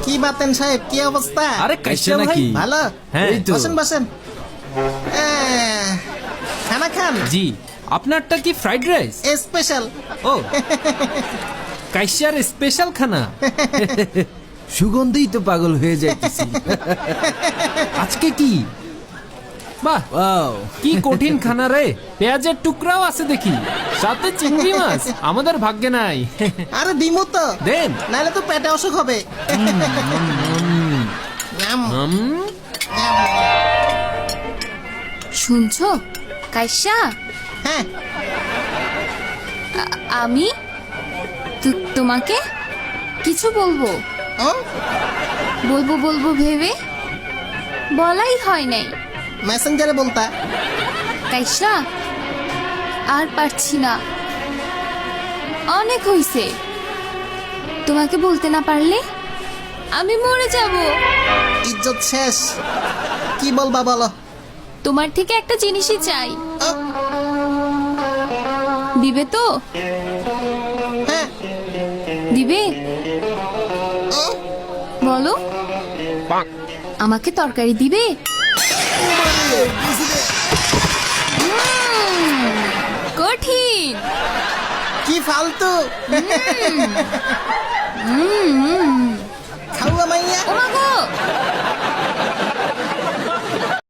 কি বাতেন সাহেব, কি অবস্থা? আরে কাইসা নাকি? ভালো। হ্যাঁ এই তো। বসেন বসেন। খানা খান। জি, আপনারটা কি ফ্রাইড রাইস? স্পেশাল। ও, কাইসার স্পেশাল খানা। সুগন্ধেই তো পাগল হয়ে যাইতেছি। আজকে কি? বাহ, ওয়াও, কি কঠিন খানা রে। পেঁয়াজের টুকরাও আছে দেখি, সাথে চিংড়ি মাছ। আমাদের ভাগ্যে নাই। আরে দিমু তো, দেন। নাহলে তো পেটে অসুখ হবে। নাম, নাম। শুনছো কাইসা? হ্যাঁ, আমি তোমাকে কিছু বলবো ও, বলবো বলবো ভেবে বলাই হয় নাই। মেসেঞ্জারে বলতা। কাইসা, আর পারছি না, অনেক হইছে। তোমাকে বলতে না পারলে আমি মরে যাব। ইজ্জত শেষ। কি বলবা বলো? তোমার থেকে একটা জিনিসই চাই। ও, দিবে তো? হ্যাঁ, দিবে? ও, বলো, আমাকে তরকারি দিবে? কঠিন। কি ফালতু। খাওয়া মাইয়া। ও মা গো,